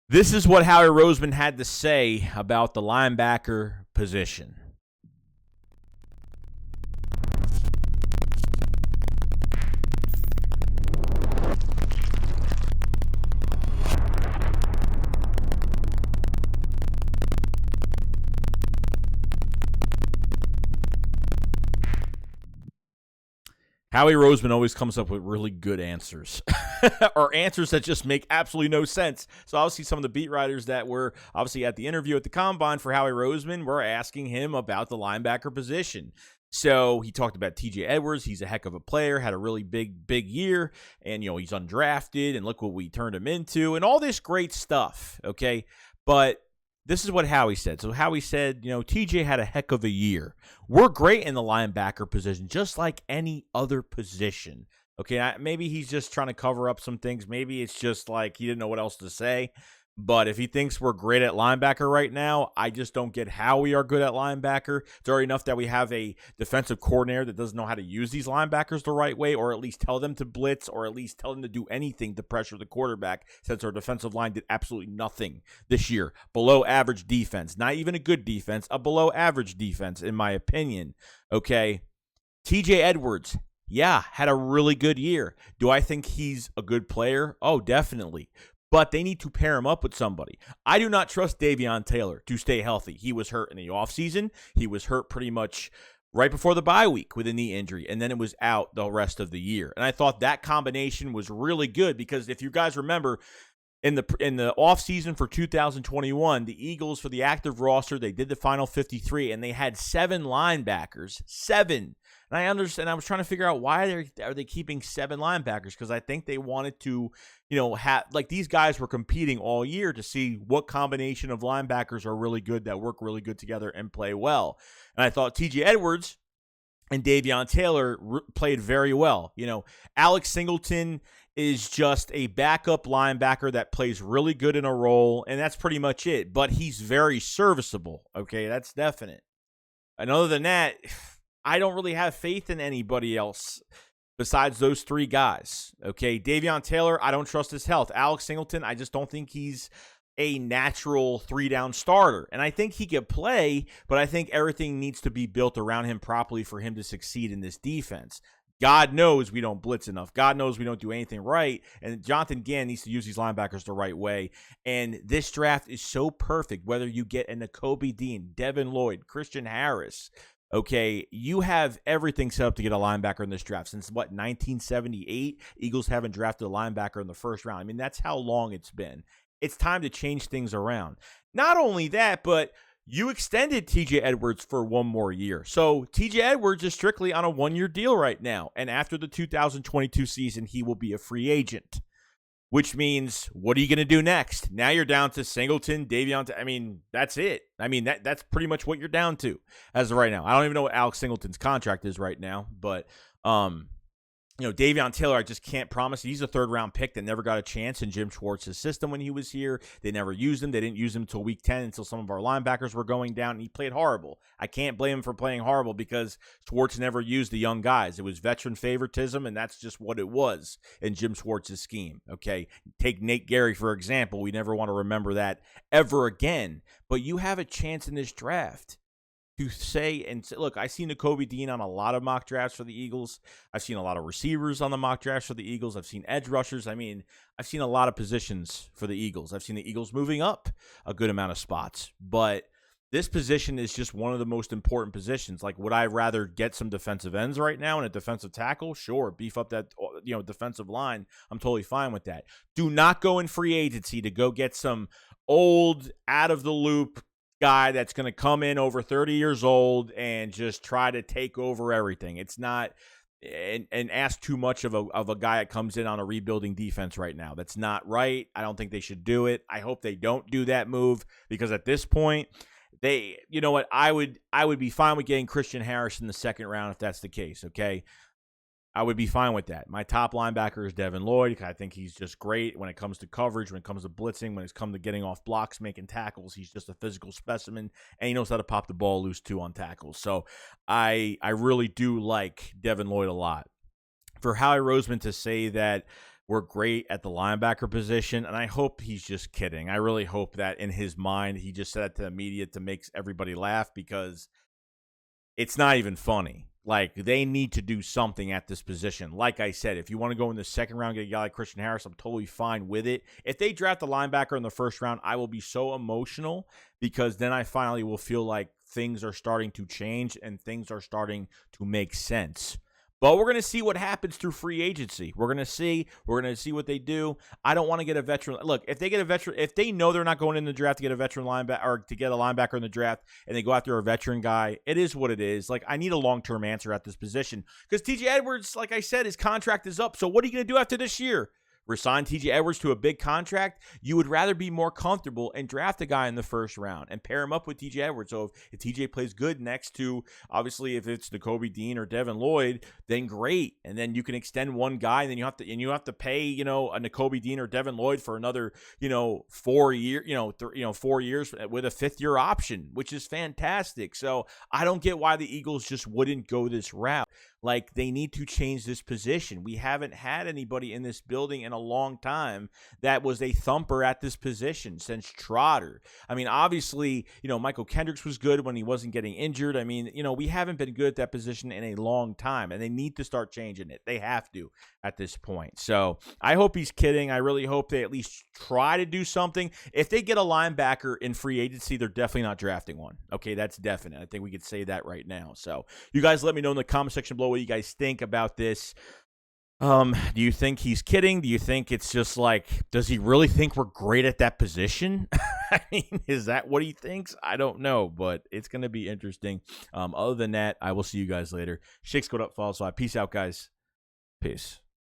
This is what Howie Roseman had to say about the linebacker position. Howie Roseman always comes up with really good answers or answers that just make absolutely no sense. So obviously some of the beat writers that were obviously at the interview at the Combine for Howie Roseman were asking him about the linebacker position. So he talked about TJ Edwards. He's a heck of a player, had a really big year, and, he's undrafted, and look what we turned him into, and all this great stuff, okay? But this is what Howie said. So Howie said, TJ had a heck of a year. We're great in the linebacker position, just like any other position. Okay, maybe he's just trying to cover up some things. Maybe it's just like he didn't know what else to say. But if he thinks we're great at linebacker right now, I just don't get how we are good at linebacker. It's already enough that we have a defensive coordinator that doesn't know how to use these linebackers the right way, or at least tell them to blitz, or at least tell them to do anything to pressure the quarterback, since our defensive line did absolutely nothing this year. Below average defense. Not even a good defense, a below average defense, in my opinion. Okay. TJ Edwards, yeah, had a really good year. Do I think he's a good player? Oh, definitely. But they need to pair him up with somebody. I do not trust Davion Taylor to stay healthy. He was hurt in the offseason. He was hurt pretty much right before the bye week with a knee injury, and then it was out the rest of the year. And I thought that combination was really good because if you guys remember, in the offseason for 2021, the Eagles, for the active roster, they did the final 53, and they had 7 linebackers. 7. And I understand. I was trying to figure out why are they keeping 7 linebackers, because I think they wanted to, have, like, these guys were competing all year to see what combination of linebackers are really good, that work really good together and play well. And I thought TJ Edwards and Davion Taylor played very well. Alex Singleton is just a backup linebacker that plays really good in a role, and that's pretty much it. But he's very serviceable, okay? That's definite. And other than that, I don't really have faith in anybody else besides those 3 guys, okay? Davion Taylor, I don't trust his health. Alex Singleton, I just don't think he's a natural 3-down starter. And I think he could play, but I think everything needs to be built around him properly for him to succeed in this defense. God knows we don't blitz enough. God knows we don't do anything right. And Jonathan Gann needs to use these linebackers the right way. And this draft is so perfect, whether you get a Nakobe Dean, Devin Lloyd, Christian Harris. Okay, you have everything set up to get a linebacker in this draft. Since, 1978? Eagles haven't drafted a linebacker in the first round. I mean, that's how long it's been. It's time to change things around. Not only that, but you extended TJ Edwards for 1 more year. So TJ Edwards is strictly on a 1-year deal right now. And after the 2022 season, he will be a free agent. Which means, what are you going to do next? Now you're down to Singleton, Davion. I mean, that's it. I mean, that's pretty much what you're down to as of right now. I don't even know what Alex Singleton's contract is right now, but Davion Taylor, I just can't promise. He's a 3rd-round pick that never got a chance in Jim Schwartz's system when he was here. They never used him. They didn't use him until week 10, until some of our linebackers were going down, and he played horrible. I can't blame him for playing horrible because Schwartz never used the young guys. It was veteran favoritism, and that's just what it was in Jim Schwartz's scheme, okay? Take Nate Gary, for example. We never want to remember that ever again. But you have a chance in this draft to say, look, I've seen Nakobe Dean on a lot of mock drafts for the Eagles. I've seen a lot of receivers on the mock drafts for the Eagles. I've seen edge rushers. I mean, I've seen a lot of positions for the Eagles. I've seen the Eagles moving up a good amount of spots. But this position is just one of the most important positions. Like, would I rather get some defensive ends right now and a defensive tackle? Sure, beef up that defensive line. I'm totally fine with that. Do not go in free agency to go get some old, out-of-the-loop guy that's going to come in over 30 years old and just try to take over everything. It's not and ask too much of a guy that comes in on a rebuilding defense right now. That's not right. I don't think they should do it. I hope they don't do that move, because at this point, I would be fine with getting Christian Harris in the 2nd round if that's the case, okay? I would be fine with that. My top linebacker is Devin Lloyd. I think he's just great when it comes to coverage, when it comes to blitzing, when it's come to getting off blocks, making tackles. He's just a physical specimen, and he knows how to pop the ball loose too on tackles. So I really do like Devin Lloyd a lot. For Howie Roseman to say that we're great at the linebacker position, and I hope he's just kidding. I really hope that in his mind he just said that to the media to make everybody laugh, because it's not even funny. Like, they need to do something at this position. Like I said, if you want to go in the second round, get a guy like Christian Harris, I'm totally fine with it. If they draft a linebacker in the first round, I will be so emotional, because then I finally will feel like things are starting to change and things are starting to make sense. But we're going to see what happens through free agency. We're going to see what they do. I don't want to get a veteran. Look, if they get a veteran, if they know they're not going in the draft to get a veteran linebacker or to get a linebacker in the draft, and they go after a veteran guy, it is what it is. Like, I need a long-term answer at this position, because TJ Edwards, like I said, his contract is up. So what are you going to do after this year? Resign TJ Edwards to a big contract? You would rather be more comfortable and draft a guy in the first round and pair him up with TJ Edwards. So if TJ plays good next to, obviously, if it's Nakobe Dean or Devin Lloyd, then great. And then you can extend one guy, and then you have to pay, a Nakobe Dean or Devin Lloyd for another, 4 year, 4 years with a 5th-year option, which is fantastic. So I don't get why the Eagles just wouldn't go this route. Like, they need to change this position. We haven't had anybody in this building in a long time that was a thumper at this position since Trotter. I mean, obviously, Michael Kendricks was good when he wasn't getting injured. I mean, we haven't been good at that position in a long time, and they need to start changing it. They have to at this point. So I hope he's kidding. I really hope they at least try to do something. If they get a linebacker in free agency, they're definitely not drafting one. Okay, that's definite. I think we could say that right now. So you guys let me know in the comment section below what you guys think about this. Do you think he's kidding? Do you think it's just like, does he really think we're great at that position? I mean, is that what he thinks? I don't know, but it's going to be interesting. Other than that, I will see you guys later. SHAKESQUAD up, follow. So peace out, guys. Peace.